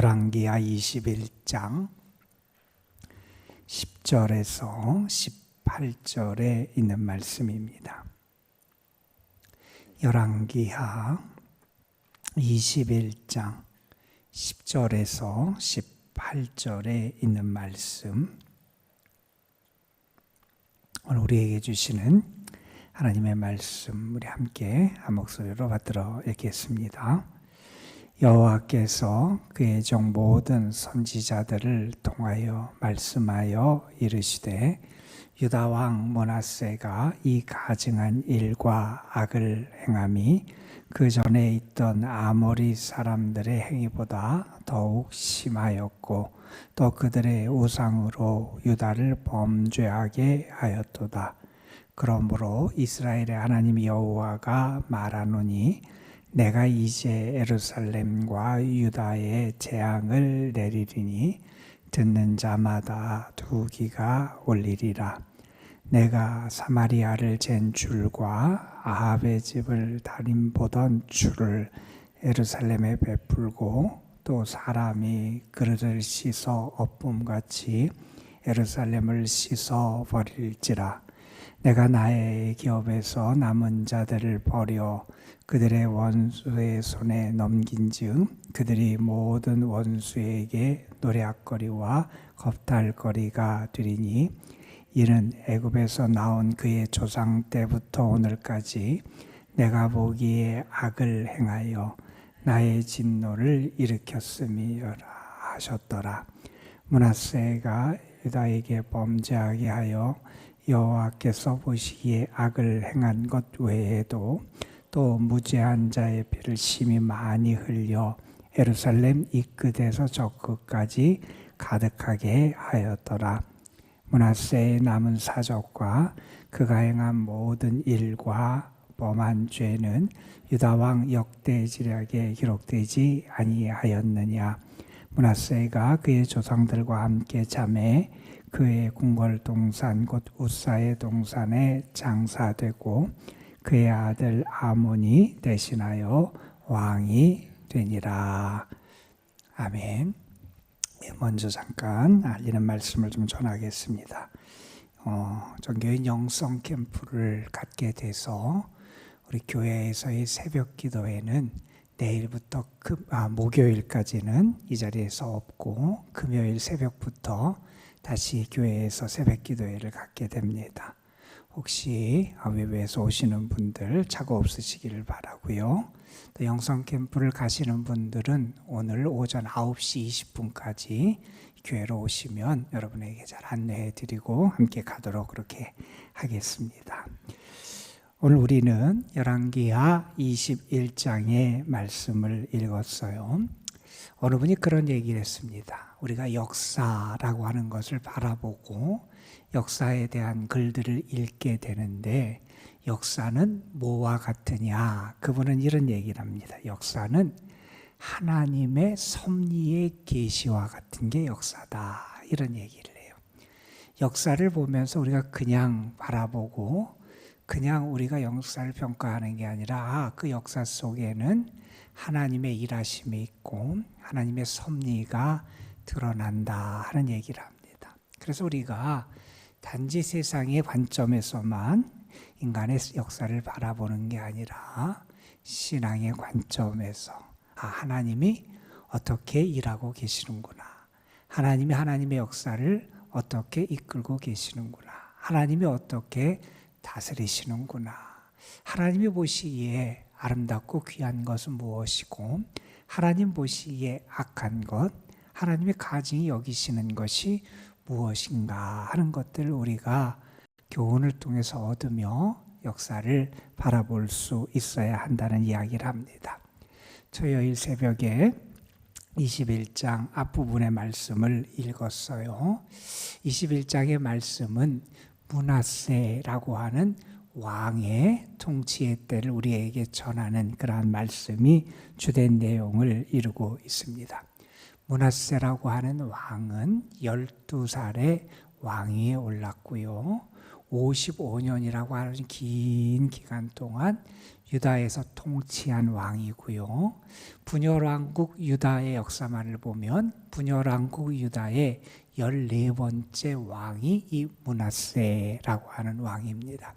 열왕기하 21장 10절에서 18절에 있는 말씀입니다. 열왕기하 21장 10절에서 18절에 있는 말씀, 오늘 우리에게 주시는 하나님의 말씀, 우리 함께 한 목소리로 받들어 읽겠습니다. 여호와께서 그의 종 모든 선지자들을 통하여 말씀하여 이르시되, 유다 왕 므낫세가 이 가증한 일과 악을 행함이 그 전에 있던 아모리 사람들의 행위보다 더욱 심하였고, 또 그들의 우상으로 유다를 범죄하게 하였도다. 그러므로 이스라엘의 하나님 여호와가 말하노니, 내가 이제 예루살렘과 유다에 재앙을 내리리니 듣는 자마다 두기가 올리리라. 내가 사마리아를 잰 줄과 아합의 집을 달인보던 줄을 예루살렘에 베풀고, 또 사람이 그릇을 씻어 엎음같이 예루살렘을 씻어 버릴지라. 내가 나의 기업에서 남은 자들을 버려 그들의 원수의 손에 넘긴즉 그들이 모든 원수에게 노략거리와 겁탈거리가 되리니, 이는 애굽에서 나온 그의 조상 때부터 오늘까지 내가 보기에 악을 행하여 나의 진노를 일으켰음이라 하셨더라. 므낫세가 유다에게 범죄하게 하여 여호와께서 보시기에 악을 행한 것 외에도 또 무죄한 자의 피를 심히 많이 흘려 예루살렘 이 끝에서 저 끝까지 가득하게 하였더라. 므낫세의 남은 사적과 그가 행한 모든 일과 범한 죄는 유다 왕 역대지략에 기록되지 아니하였느냐. 므낫세가 그의 조상들과 함께 잠에 그의 궁궐 동산 곧 우사의 동산에 장사되고, 그의 아들 아몬이 대신하여 왕이 되니라. 아멘. 먼저 잠깐 알리는 말씀을 좀 전하겠습니다. 전교인 영성 캠프를 갖게 돼서 우리 교회에서의 새벽 기도회는 내일부터 목요일까지는 이 자리에서 없고, 금요일 새벽부터 다시 교회에서 새벽 기도회를 갖게 됩니다. 혹시 외부에서 오시는 분들 착오 없으시기를 바라고요. 또 영성 캠프를 가시는 분들은 오늘 오전 9시 20분까지 교회로 오시면 여러분에게 잘 안내해 드리고 함께 가도록 그렇게 하겠습니다. 오늘 우리는 열왕기하 21장의 말씀을 읽었어요. 어느 분이 그런 얘기를 했습니다. 우리가 역사라고 하는 것을 바라보고 역사에 대한 글들을 읽게 되는데, 역사는 뭐와 같으냐? 그분은 이런 얘기를 합니다. 역사는 하나님의 섭리의 계시와 같은 게 역사다, 이런 얘기를 해요. 역사를 보면서 우리가 그냥 바라보고 그냥 우리가 역사를 평가하는 게 아니라, 그 역사 속에는 하나님의 일하심이 있고 하나님의 섭리가 드러난다 하는 얘기를 합니다. 그래서 우리가 단지 세상의 관점에서만 인간의 역사를 바라보는 게 아니라 신앙의 관점에서 하나님이 어떻게 일하고 계시는구나, 하나님이 하나님의 역사를 어떻게 이끌고 계시는구나, 하나님이 어떻게 다스리시는구나, 하나님이 보시기에 아름답고 귀한 것은 무엇이고 하나님 보시기에 악한 것, 하나님의 가증히 여기시는 것이 무엇인가 하는 것들을 우리가 교훈을 통해서 얻으며 역사를 바라볼 수 있어야 한다는 이야기를 합니다. 토요일 새벽에 21장 앞부분의 말씀을 읽었어요. 21장의 말씀은 므낫세라고 하는 왕의 통치의 때를 우리에게 전하는 그러한 말씀이 주된 내용을 이루고 있습니다. 므낫세라고 하는 왕은 12살에 왕위에 올랐고요. 55년이라고 하는 긴 기간 동안 유다에서 통치한 왕이고요. 분열왕국 유다의 역사만을 보면 분열왕국 유다의 14번째 왕이 이 므낫세라고 하는 왕입니다.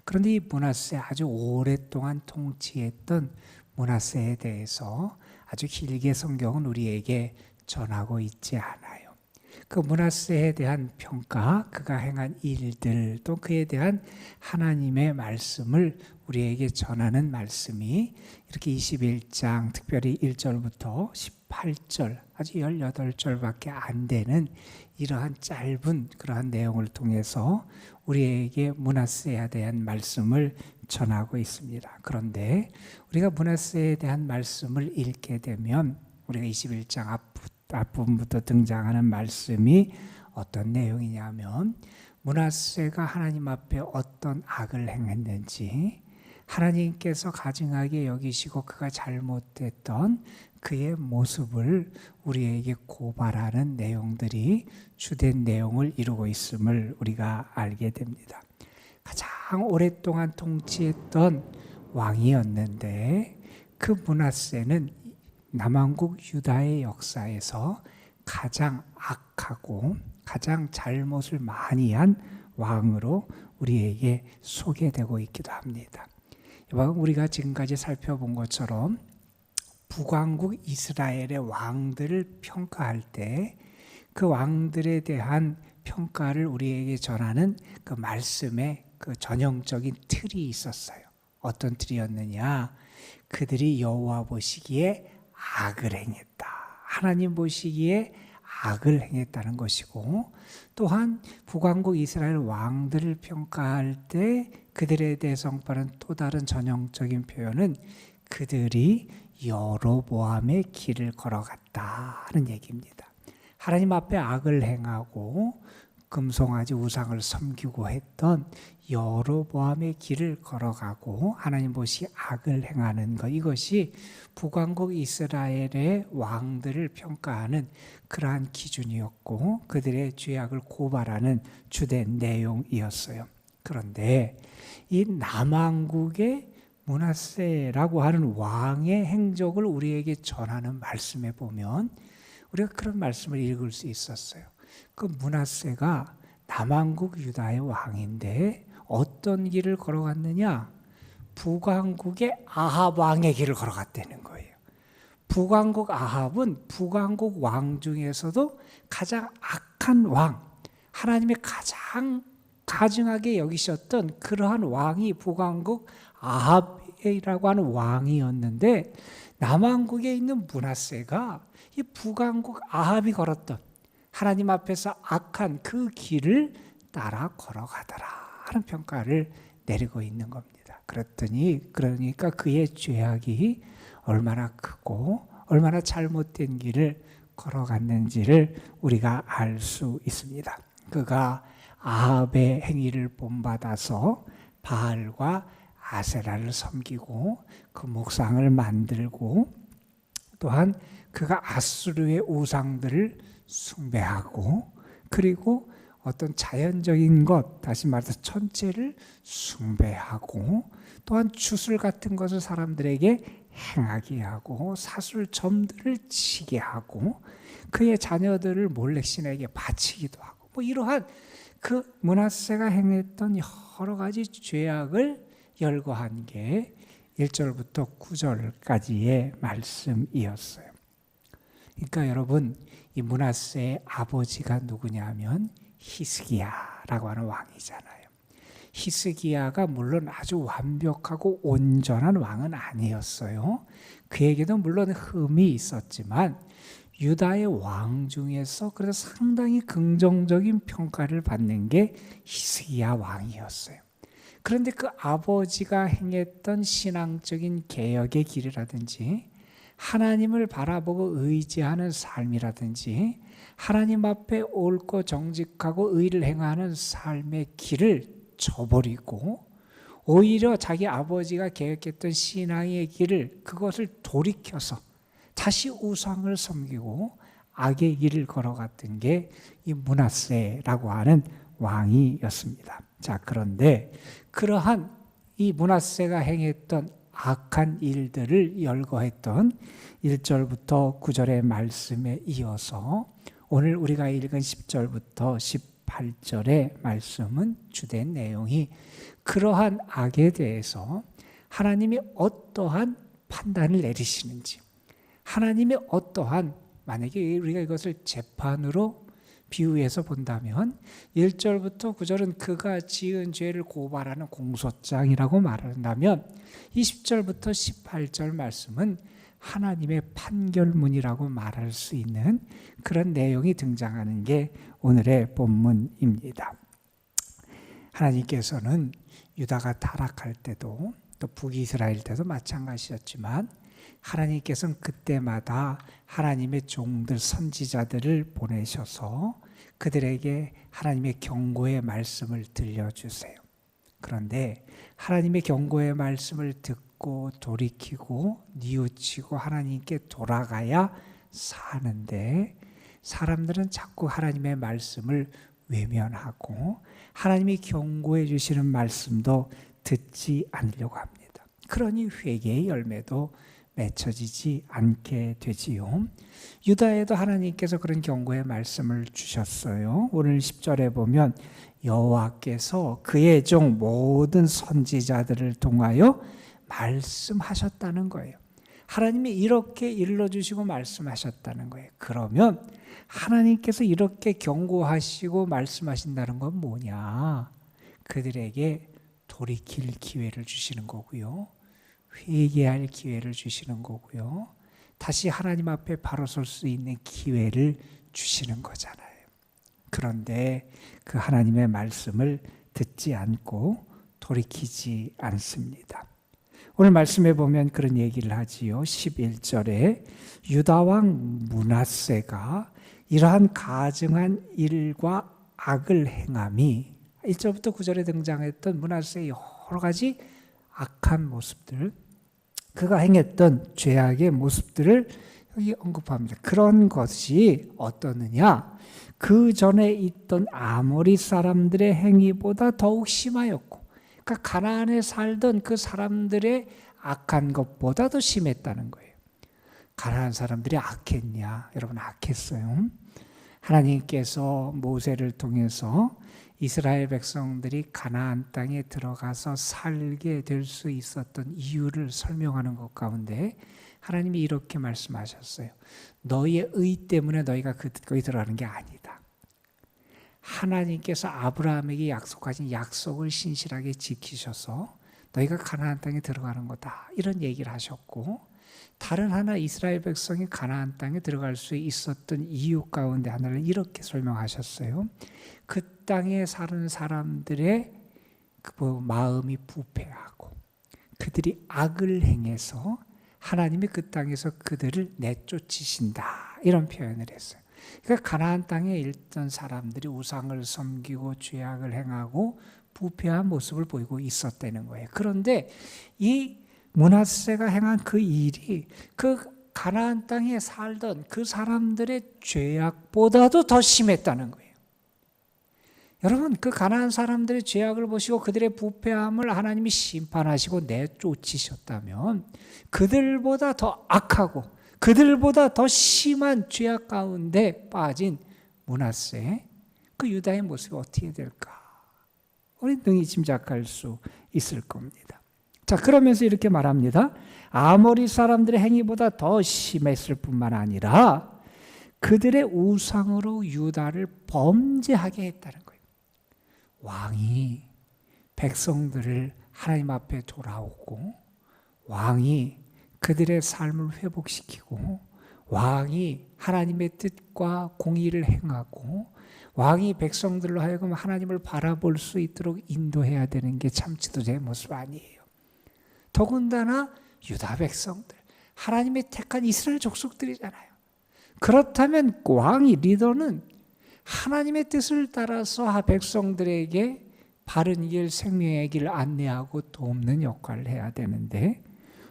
그런데 이 므낫세, 아주 오랫동안 통치했던 므낫세에 대해서 아주 길게 성경은 우리에게 전하고 있지 않아요. 그 므낫세에 대한 평가, 그가 행한 일들, 또 그에 대한 하나님의 말씀을 우리에게 전하는 말씀이 이렇게 21장 특별히 1절부터 18절 아주 18절밖에 안 되는 이러한 짧은 그러한 내용을 통해서 우리에게 므낫세에 대한 말씀을 전하고 있습니다. 그런데 우리가 므낫세에 대한 말씀을 읽게 되면 우리가 21장 앞부분부터 등장하는 말씀이 어떤 내용이냐면 므낫세가 하나님 앞에 어떤 악을 행했는지, 하나님께서 가증하게 여기시고 그가 잘못했던 그의 모습을 우리에게 고발하는 내용들이 주된 내용을 이루고 있음을 우리가 알게 됩니다. 가장 오랫동안 통치했던 왕이었는데 그 므낫세는 남왕국 유다의 역사에서 가장 악하고 가장 잘못을 많이 한 왕으로 우리에게 소개되고 있기도 합니다. 우리가 지금까지 살펴본 것처럼 북왕국 이스라엘의 왕들을 평가할 때 그 왕들에 대한 평가를 우리에게 전하는 그 말씀의 그 전형적인 틀이 있었어요. 어떤 틀이었느냐? 그들이 여호와 보시기에 악을 행했다. 하나님 보시기에 악을 행했다는 것이고, 또한 북왕국 이스라엘 왕들을 평가할 때 그들에 대해서 언급하는 또 다른 전형적인 표현은 그들이 여로보암의 길을 걸어갔다 하는 얘기입니다. 하나님 앞에 악을 행하고 금송아지 우상을 섬기고 했던 여로보암의 길을 걸어가고 하나님 보시기에 악을 행하는 것, 이것이 북왕국 이스라엘의 왕들을 평가하는 그러한 기준이었고 그들의 죄악을 고발하는 주된 내용이었어요. 그런데 이 남왕국의 므낫세라고 하는 왕의 행적을 우리에게 전하는 말씀에 보면 우리가 그런 말씀을 읽을 수 있었어요. 그 므낫세가 남왕국 유다의 왕인데 어떤 길을 걸어갔느냐? 북왕국의 아합 왕의 길을 걸어갔다는 거예요. 북왕국 아합은 북왕국 왕 중에서도 가장 악한 왕, 하나님의 가장 가증하게 여기셨던 그러한 왕이 북왕국 아합이라고 하는 왕이었는데, 남왕국에 있는 므낫세가 이 북왕국 아합이 걸었던 하나님 앞에서 악한 그 길을 따라 걸어가더라 하는 평가를 내리고 있는 겁니다. 그러니까 그의 죄악이 얼마나 크고 얼마나 잘못된 길을 걸어갔는지를 우리가 알 수 있습니다. 그가 아합의 행위를 본받아서 바알과 아세라를 섬기고 그 목상을 만들고, 또한 그가 아수르의 우상들을 숭배하고, 그리고 어떤 자연적인 것, 다시 말해서 천체를 숭배하고, 또한 주술 같은 것을 사람들에게 행하게 하고 사술점들을 치게 하고 그의 자녀들을 몰렉신에게 바치기도 하고, 이러한 그 므낫세가 행했던 여러 가지 죄악을 열거한 게 1절부터 9절까지의 말씀이었어요. 그러니까 여러분, 이 므낫세의 아버지가 누구냐면 히스기야라고 하는 왕이잖아요. 히스기야가 물론 아주 완벽하고 온전한 왕은 아니었어요. 그에게도 물론 흠이 있었지만 유다의 왕 중에서 그래서 상당히 긍정적인 평가를 받는 게 히스기야 왕이었어요. 그런데 그 아버지가 행했던 신앙적인 개혁의 길이라든지 하나님을 바라보고 의지하는 삶이라든지 하나님 앞에 옳고 정직하고 의를 행하는 삶의 길을 저버리고 오히려 자기 아버지가 계획했던 신앙의 길을, 그것을 돌이켜서 다시 우상을 섬기고 악의 길을 걸어갔던 게 이 므낫세라고 하는 왕이었습니다. 자, 그런데 그러한 이 므낫세가 행했던 악한 일들을 열거했던 1절부터 9절의 말씀에 이어서 오늘 우리가 읽은 10절부터 18절의 말씀은 주된 내용이 그러한 악에 대해서 하나님이 어떠한 판단을 내리시는지, 하나님이 어떠한, 만약에 우리가 이것을 재판으로 비유해서 본다면 1절부터 9절은 그가 지은 죄를 고발하는 공소장이라고 말한다면 20절부터 18절 말씀은 하나님의 판결문이라고 말할 수 있는 그런 내용이 등장하는 게 오늘의 본문입니다. 하나님께서는 유다가 타락할 때도 또 북이스라엘 때도 마찬가지였지만 하나님께서는 그때마다 하나님의 종들 선지자들을 보내셔서 그들에게 하나님의 경고의 말씀을 들려주세요. 그런데 하나님의 경고의 말씀을 듣고 돌이키고 뉘우치고 하나님께 돌아가야 사는데 사람들은 자꾸 하나님의 말씀을 외면하고 하나님이 경고해 주시는 말씀도 듣지 않으려고 합니다. 그러니 회개의 열매도 맺혀지지 않게 되지요. 유다에도 하나님께서 그런 경고의 말씀을 주셨어요. 오늘 10절에 보면 여호와께서 그의 종 모든 선지자들을 통하여 말씀하셨다는 거예요. 하나님이 이렇게 일러주시고 말씀하셨다는 거예요. 그러면 하나님께서 이렇게 경고하시고 말씀하신다는 건 뭐냐? 그들에게 돌이킬 기회를 주시는 거고요. 회개할 기회를 주시는 거고요. 다시 하나님 앞에 바로 설 수 있는 기회를 주시는 거잖아요. 그런데 그 하나님의 말씀을 듣지 않고 돌이키지 않습니다. 오늘 말씀에 보면 그런 얘기를 하지요. 11절에 유다 왕 므낫세가 이러한 가증한 일과 악을 행함이 1절부터 9절에 등장했던 므낫세의 여러 가지 악한 모습들, 그가 행했던 죄악의 모습들을 여기 언급합니다. 그런 것이 어떠느냐? 그 전에 있던 아모리 사람들의 행위보다 더욱 심하였고, 그러니까 가나안에 살던 그 사람들의 악한 것보다 더 심했다는 거예요. 가나안 사람들이 악했냐? 여러분, 악했어요. 하나님께서 모세를 통해서 이스라엘 백성들이 가나안 땅에 들어가서 살게 될 수 있었던 이유를 설명하는 것 가운데 하나님이 이렇게 말씀하셨어요. 너희의 의 때문에 너희가 거기 들어가는 게 아니다. 하나님께서 아브라함에게 약속하신 약속을 신실하게 지키셔서 너희가 가나안 땅에 들어가는 거다. 이런 얘기를 하셨고, 다른 하나 이스라엘 백성이 가나안 땅에 들어갈 수 있었던 이유 가운데 하나를 이렇게 설명하셨어요. 그 땅에 사는 사람들의 그 마음이 부패하고 그들이 악을 행해서 하나님이 그 땅에서 그들을 내쫓으신다. 이런 표현을 했어요. 그러니까 가나안 땅에 있던 사람들이 우상을 섬기고 죄악을 행하고 부패한 모습을 보이고 있었다는 거예요. 그런데 이 므낫세가 행한 그 일이 그 가나안 땅에 살던 그 사람들의 죄악보다도 더 심했다는 거예요. 여러분, 그 가나안 사람들의 죄악을 보시고 그들의 부패함을 하나님이 심판하시고 내쫓으셨다면 그들보다 더 악하고 그들보다 더 심한 죄악 가운데 빠진 므낫세, 그 유다의 모습이 어떻게 될까? 우리 능히 짐작할 수 있을 겁니다. 자, 그러면서 이렇게 말합니다. 아모리 사람들의 행위보다 더 심했을 뿐만 아니라 그들의 우상으로 유다를 범죄하게 했다는 거예요. 왕이 백성들을 하나님 앞에 돌아오고, 왕이 그들의 삶을 회복시키고, 왕이 하나님의 뜻과 공의를 행하고, 왕이 백성들로 하여금 하나님을 바라볼 수 있도록 인도해야 되는 게 참 지도자의 모습 아니에요. 더군다나 유다 백성들, 하나님의 택한 이스라엘 족속들이잖아요. 그렇다면 왕이, 리더는 하나님의 뜻을 따라서 백성들에게 바른 길, 생명의 길을 안내하고 돕는 역할을 해야 되는데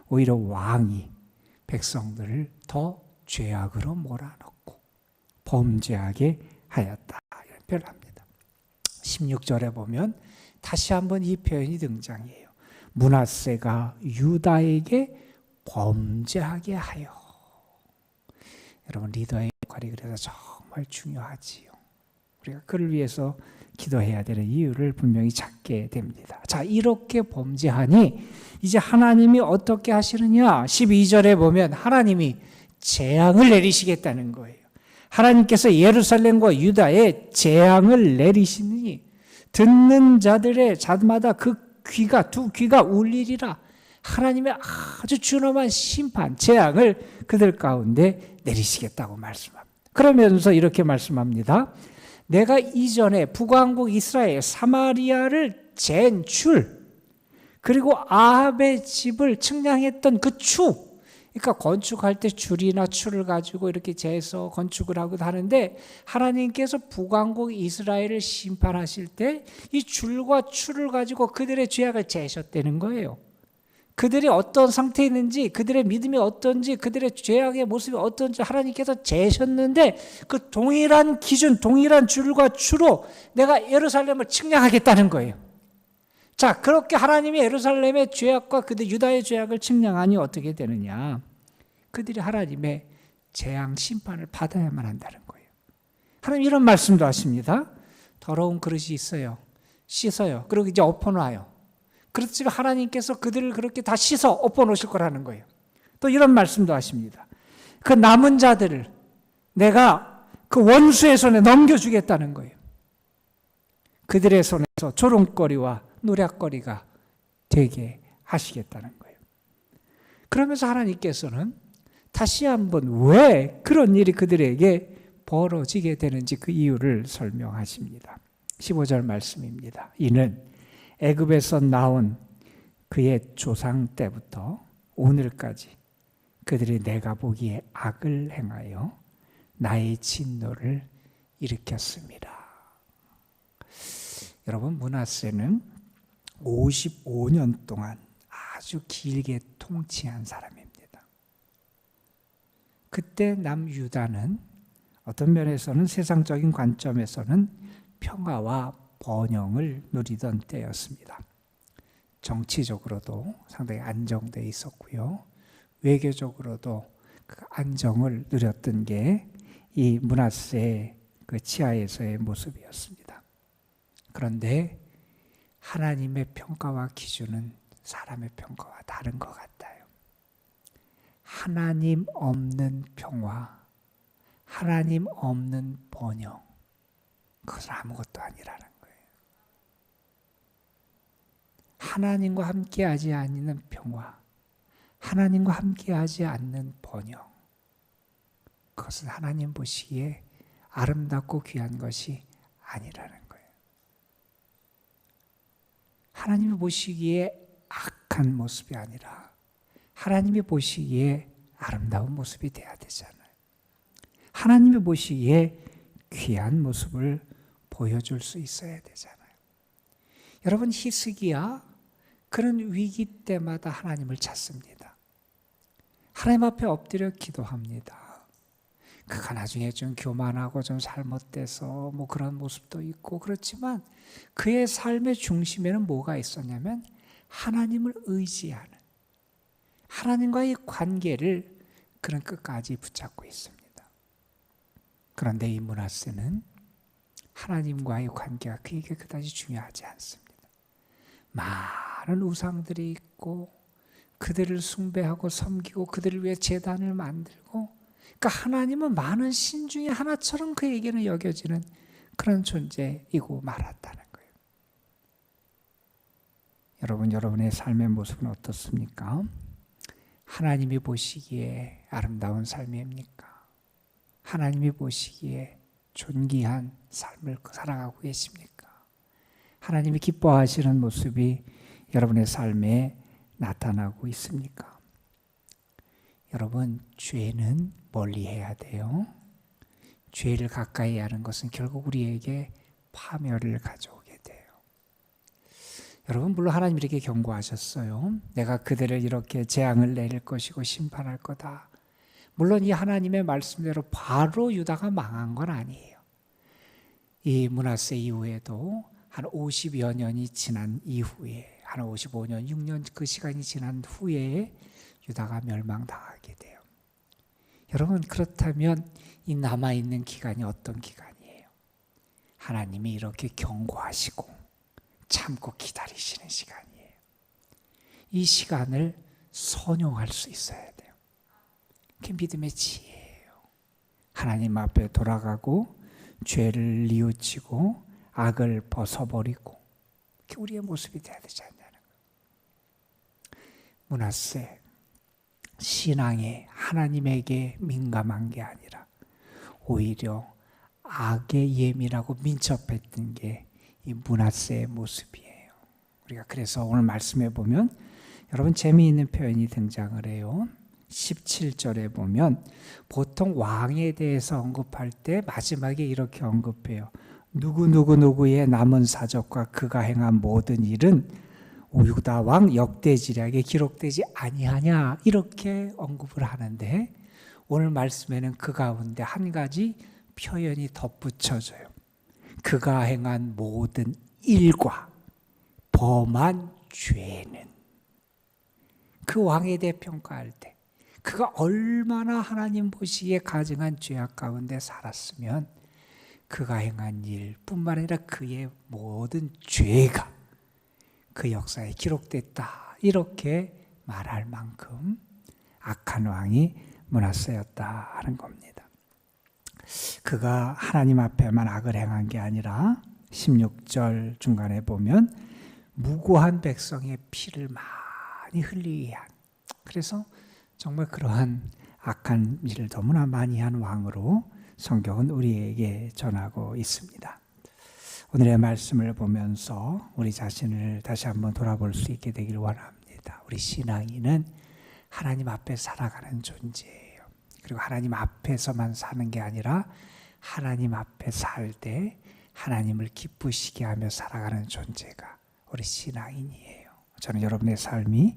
오히려 왕이 백성들을 더 죄악으로 몰아넣고 범죄하게 하였다. 이런 표현을 합니다. 16절에 보면 다시 한번 이 표현이 등장해요. 므낫세가 유다에게 범죄하게 하여. 여러분, 리더의 역할이 그래서 정말 중요하지요. 우리가 그를 위해서 기도해야 되는 이유를 분명히 찾게 됩니다. 자, 이렇게 범죄하니 이제 하나님이 어떻게 하시느냐? 12절에 보면 하나님이 재앙을 내리시겠다는 거예요. 하나님께서 예루살렘과 유다에 재앙을 내리시니 듣는 자들의 자마다 그 귀가 두 귀가 울리리라. 하나님의 아주 준엄한 심판, 재앙을 그들 가운데 내리시겠다고 말씀합니다. 그러면서 이렇게 말씀합니다. 내가 이전에 북왕국 이스라엘 사마리아를 잰 줄, 그리고 아합의 집을 측량했던 그 추, 그러니까 건축할 때 줄이나 추를 가지고 이렇게 재서 건축을 하고 하는데, 하나님께서 북왕국 이스라엘을 심판하실 때 이 줄과 추를 가지고 그들의 죄악을 재셨다는 거예요. 그들이 어떤 상태에 있는지, 그들의 믿음이 어떤지, 그들의 죄악의 모습이 어떤지 하나님께서 재셨는데, 그 동일한 기준, 동일한 줄과 추로 내가 예루살렘을 측량하겠다는 거예요. 자, 그렇게 하나님이 예루살렘의 죄악과 그들 유다의 죄악을 측량하니 어떻게 되느냐? 그들이 하나님의 재앙 심판을 받아야만 한다는 거예요. 하나님 이런 말씀도 하십니다. 더러운 그릇이 있어요. 씻어요. 그리고 이제 엎어놔요. 그렇지만 하나님께서 그들을 그렇게 다 씻어 엎어놓으실 거라는 거예요. 또 이런 말씀도 하십니다. 그 남은 자들을 내가 그 원수의 손에 넘겨주겠다는 거예요. 그들의 손에서 조롱거리와 노략거리가 되게 하시겠다는 거예요. 그러면서 하나님께서는 다시 한번 왜 그런 일이 그들에게 벌어지게 되는지 그 이유를 설명하십니다. 15절 말씀입니다. 이는 애굽에서 나온 그의 조상 때부터 오늘까지 그들이 내가 보기에 악을 행하여 나의 진노를 일으켰습니다. 여러분, 므낫세는 55년 동안 아주 길게 통치한 사람입니다. 그때 남유다는 어떤 면에서는 세상적인 관점에서는 평화와 번영을 누리던 때였습니다. 정치적으로도 상당히 안정되어 있었고요. 외교적으로도 그 안정을 누렸던 게 이 므낫세의 그 치하에서의 모습이었습니다. 그런데 하나님의 평가와 기준은 사람의 평가와 다른 것 같아요. 하나님 없는 평화, 하나님 없는 번영, 그것은 아무것도 아니라는 거예요. 하나님과 함께하지 않는 평화, 하나님과 함께하지 않는 번영, 그것은 하나님 보시기에 아름답고 귀한 것이 아니라는 거예요. 하나님이 보시기에 악한 모습이 아니라 하나님이 보시기에 아름다운 모습이 돼야 되잖아요. 하나님이 보시기에 귀한 모습을 보여줄 수 있어야 되잖아요. 여러분, 히스기야 그런 위기 때마다 하나님을 찾습니다. 하나님 앞에 엎드려 기도합니다. 그가 나중에 좀 교만하고 좀 잘못돼서 뭐 그런 모습도 있고 그렇지만 그의 삶의 중심에는 뭐가 있었냐면 하나님을 의지하는, 하나님과의 관계를 그는 끝까지 붙잡고 있습니다. 그런데 이 므낫세는 하나님과의 관계가 그에게 그다지 중요하지 않습니다. 많은 우상들이 있고 그들을 숭배하고 섬기고 그들을 위해 제단을 만들고, 그러니까 하나님은 많은 신 중에 하나처럼 그에게는 여겨지는 그런 존재이고 말았다는 거예요. 여러분, 여러분의 삶의 모습은 어떻습니까? 하나님이 보시기에 아름다운 삶입니까? 하나님이 보시기에 존귀한 삶을 살아가고 계십니까? 하나님이 기뻐하시는 모습이 여러분의 삶에 나타나고 있습니까? 여러분, 죄는 멀리해야 돼요. 죄를 가까이 하는 것은 결국 우리에게 파멸을 가져오게 돼요. 여러분, 물론 하나님이 이렇게 경고하셨어요. 내가 그들을 이렇게 재앙을 내릴 것이고 심판할 거다. 물론 이 하나님의 말씀대로 바로 유다가 망한 건 아니에요. 이 므낫세 이후에도 한 50여 년이 지난 이후에, 한 55년, 6년 그 시간이 지난 후에 유다가 멸망당하게 돼요. 여러분, 그렇다면 이 남아있는 기간이 어떤 기간이에요? 하나님이 이렇게 경고하시고 참고 기다리시는 시간이에요. 이 시간을 선용할 수 있어야 돼요. 그게 믿음의 지혜예요. 하나님 앞에 돌아가고 죄를 뉘우치고 악을 벗어버리고, 그게 우리의 모습이 돼야 되지 않냐는 거예요. 므낫세, 신앙에 하나님에게 민감한 게 아니라 오히려 악에 예민하고 민첩했던 게 이 므낫세의 모습이에요. 우리가 그래서 오늘 말씀해 보면 여러분 재미있는 표현이 등장을 해요. 17절에 보면 보통 왕에 대해서 언급할 때 마지막에 이렇게 언급해요. 누구의 남은 사적과 그가 행한 모든 일은 유다 왕 역대지략에 기록되지 아니하냐, 이렇게 언급을 하는데, 오늘 말씀에는 그 가운데 한 가지 표현이 덧붙여져요. 그가 행한 모든 일과 범한 죄는, 그 왕에 대해 평가할 때 그가 얼마나 하나님 보시기에 가증한 죄악 가운데 살았으면 그가 행한 일뿐만 아니라 그의 모든 죄가 그 역사에 기록됐다, 이렇게 말할 만큼 악한 왕이 므낫세였다 하는 겁니다. 그가 하나님 앞에만 악을 행한 게 아니라 16절 중간에 보면 무고한 백성의 피를 많이 흘리게 한, 그래서 정말 그러한 악한 일을 너무나 많이 한 왕으로 성경은 우리에게 전하고 있습니다. 오늘의 말씀을 보면서 우리 자신을 다시 한번 돌아볼 수 있게 되길 원합니다. 우리 신앙인은 하나님 앞에 살아가는 존재예요. 그리고 하나님 앞에서만 사는 게 아니라 하나님 앞에 살 때 하나님을 기쁘시게 하며 살아가는 존재가 우리 신앙인이에요. 저는 여러분의 삶이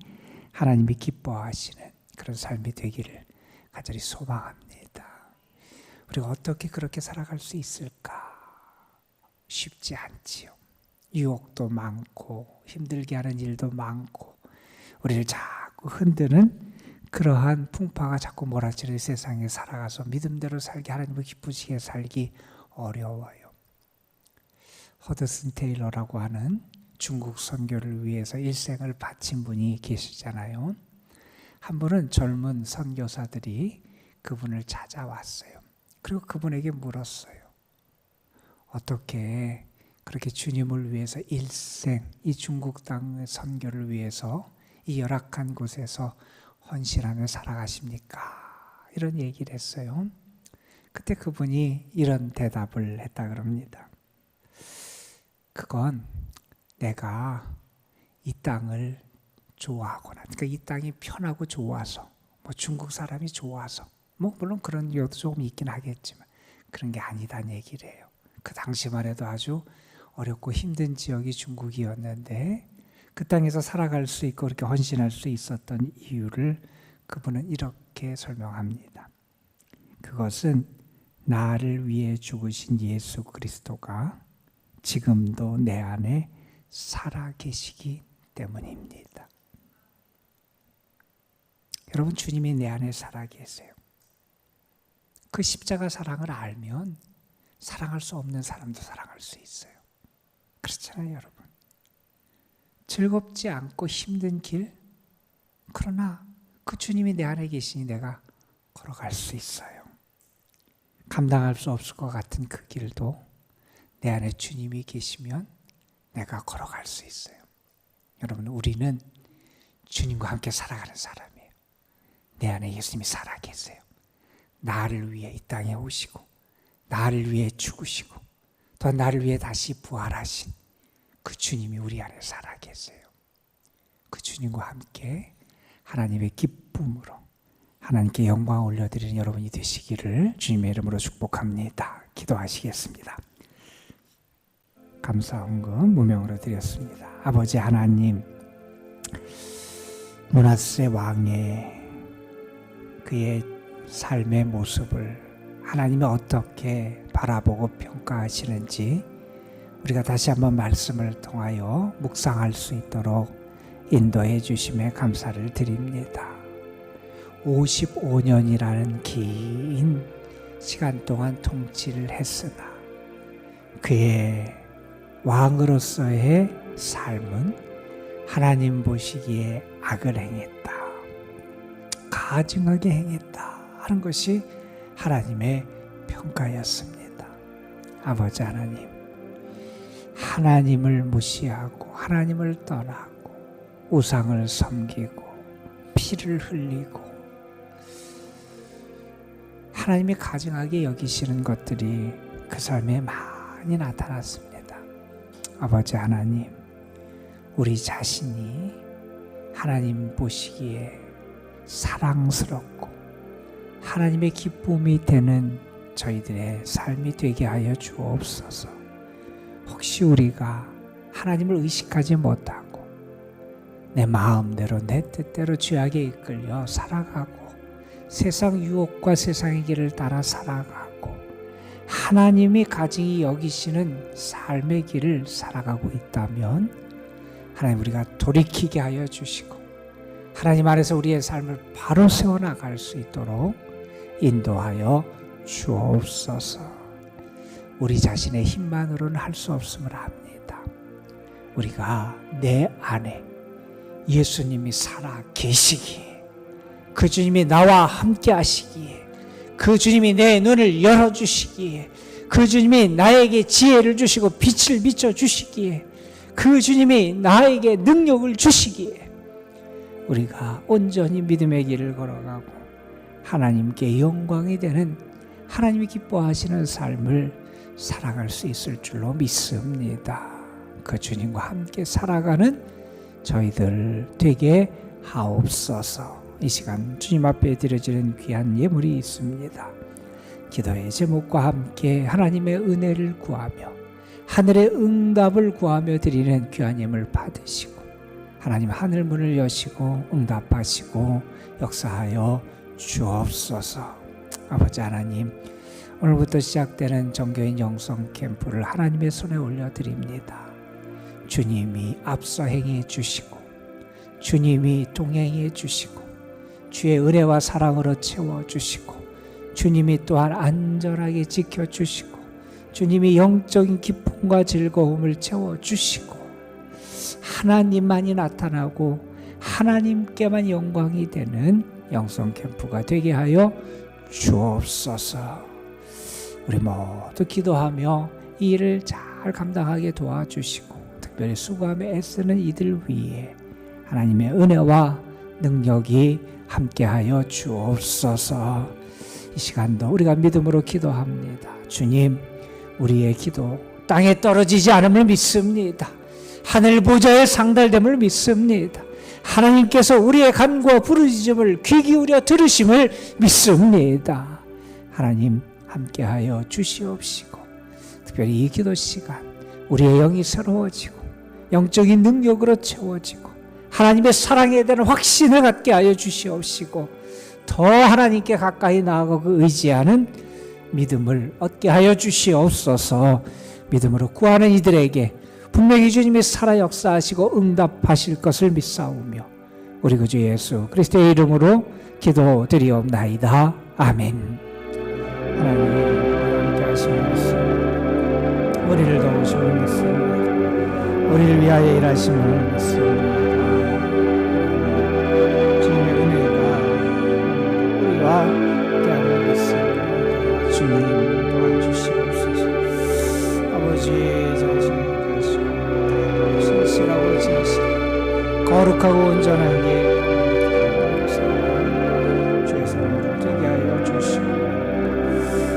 하나님이 기뻐하시는 그런 삶이 되기를 간절히 소망합니다. 우리가 어떻게 그렇게 살아갈 수 있을까? 쉽지 않지요. 유혹도 많고 힘들게 하는 일도 많고 우리를 자꾸 흔드는 그러한 풍파가 자꾸 몰아치는 세상에 살아가서 믿음대로 살기, 하나님을 기쁘시게 살기 어려워요. 허드슨 테일러라고 하는 중국 선교를 위해서 일생을 바친 분이 계시잖아요. 한 분은 젊은 선교사들이 그분을 찾아왔어요. 그리고 그분에게 물었어요. 어떻게 그렇게 주님을 위해서 일생 이 중국 땅의 선교를 위해서 이 열악한 곳에서 헌신하며 살아가십니까? 이런 얘기를 했어요. 그때 그분이 이런 대답을 했다 그럽니다. 그건 내가 이 땅을 좋아하거나, 그러니까 이 땅이 편하고 좋아서, 중국 사람이 좋아서, 물론 그런 이유도 조금 있긴 하겠지만 그런 게 아니다는 얘기를 해요. 그 당시만 해도 아주 어렵고 힘든 지역이 중국이었는데 그 땅에서 살아갈 수 있고 그렇게 헌신할 수 있었던 이유를 그분은 이렇게 설명합니다. 그것은 나를 위해 죽으신 예수 그리스도가 지금도 내 안에 살아 계시기 때문입니다. 여러분, 주님이 내 안에 살아 계세요. 그 십자가 사랑을 알면 사랑할 수 없는 사람도 사랑할 수 있어요. 그렇잖아요, 여러분. 즐겁지 않고 힘든 길, 그러나 그 주님이 내 안에 계시니 내가 걸어갈 수 있어요. 감당할 수 없을 것 같은 그 길도 내 안에 주님이 계시면 내가 걸어갈 수 있어요. 여러분, 우리는 주님과 함께 살아가는 사람이에요. 내 안에 예수님이 살아 계세요. 나를 위해 이 땅에 오시고 나를 위해 죽으시고 또 나를 위해 다시 부활하신 그 주님이 우리 안에 살아 계세요. 그 주님과 함께 하나님의 기쁨으로 하나님께 영광을 올려드리는 여러분이 되시기를 주님의 이름으로 축복합니다. 기도하시겠습니다. 감사 헌금 무명으로 드렸습니다. 아버지 하나님, 므낫세 왕의 그의 삶의 모습을 하나님이 어떻게 바라보고 평가하시는지 우리가 다시 한번 말씀을 통하여 묵상할 수 있도록 인도해 주심에 감사를 드립니다. 55년이라는 긴 시간 동안 통치를 했으나 그의 왕으로서의 삶은 하나님 보시기에 악을 행했다, 가증하게 행했다 하는 것이 하나님의 평가였습니다. 아버지 하나님, 하나님을 무시하고 하나님을 떠나고 우상을 섬기고 피를 흘리고 하나님이 가증하게 여기시는 것들이 그 삶에 많이 나타났습니다. 아버지 하나님, 우리 자신이 하나님 보시기에 사랑스럽고 하나님의 기쁨이 되는 저희들의 삶이 되게 하여 주옵소서. 혹시 우리가 하나님을 의식하지 못하고 내 마음대로 내 뜻대로 죄악에 이끌려 살아가고 세상 유혹과 세상의 길을 따라 살아가고 하나님이 가증히 여기시는 삶의 길을 살아가고 있다면 하나님, 우리가 돌이키게 하여 주시고 하나님 안에서 우리의 삶을 바로 세워나갈 수 있도록 인도하여 주옵소서. 우리 자신의 힘만으로는 할 수 없음을 압니다. 우리가 내 안에 예수님이 살아 계시기에, 그 주님이 나와 함께 하시기에, 그 주님이 내 눈을 열어주시기에, 그 주님이 나에게 지혜를 주시고 빛을 비춰주시기에, 그 주님이 나에게 능력을 주시기에 우리가 온전히 믿음의 길을 걸어가고 하나님께 영광이 되는, 하나님이 기뻐하시는 삶을 살아갈 수 있을 줄로 믿습니다. 그 주님과 함께 살아가는 저희들 되게 하옵소서. 이 시간 주님 앞에 드려지는 귀한 예물이 있습니다. 기도의 제목과 함께 하나님의 은혜를 구하며 하늘의 응답을 구하며 드리는 귀한 예물 받으시고 하나님 하늘 문을 여시고 응답하시고 역사하여 주옵소서. 아버지 하나님, 오늘부터 시작되는 정교인 영성 캠프를 하나님의 손에 올려드립니다. 주님이 앞서 행해 주시고 주님이 동행해 주시고 주의 은혜와 사랑으로 채워주시고 주님이 또한 안전하게 지켜주시고 주님이 영적인 기쁨과 즐거움을 채워주시고 하나님만이 나타나고 하나님께만 영광이 되는 영성 캠프가 되게 하여 주옵소서. 우리 모두 기도하며 이 일을 잘 감당하게 도와주시고 특별히 수고하며 애쓰는 이들 위에 하나님의 은혜와 능력이 함께하여 주옵소서. 이 시간도 우리가 믿음으로 기도합니다. 주님, 우리의 기도 땅에 떨어지지 않음을 믿습니다. 하늘 보좌에 상달됨을 믿습니다. 하나님께서 우리의 간구와 부르짖음을 귀 기울여 들으심을 믿습니다. 하나님 함께하여 주시옵시고 특별히 이 기도 시간 우리의 영이 새로워지고 영적인 능력으로 채워지고 하나님의 사랑에 대한 확신을 갖게 하여 주시옵시고 더 하나님께 가까이 나아가고 의지하는 믿음을 얻게 하여 주시옵소서. 믿음으로 구하는 이들에게 분명히 주님이 살아 역사하시고 응답하실 것을 믿사오며 우리 구주 예수 그리스도의 이름으로 기도드리옵나이다. 아멘. 하나님 함께 하시옵소서. 우리를 도우심을 믿습니다. 우리를 위하여 일하심을 믿습니다. 주님의 은혜가 우리와 함께하는 믿습니다. 주님 도와주시옵소서. 아버지 자신을 신실하고 진실 거룩하고 온전한 게 주의 사랑을 되게 하여 주시고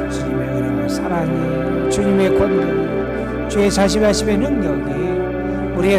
주님의 은혜와 사랑이 주님의 권능이 주의 자신하심의 능력이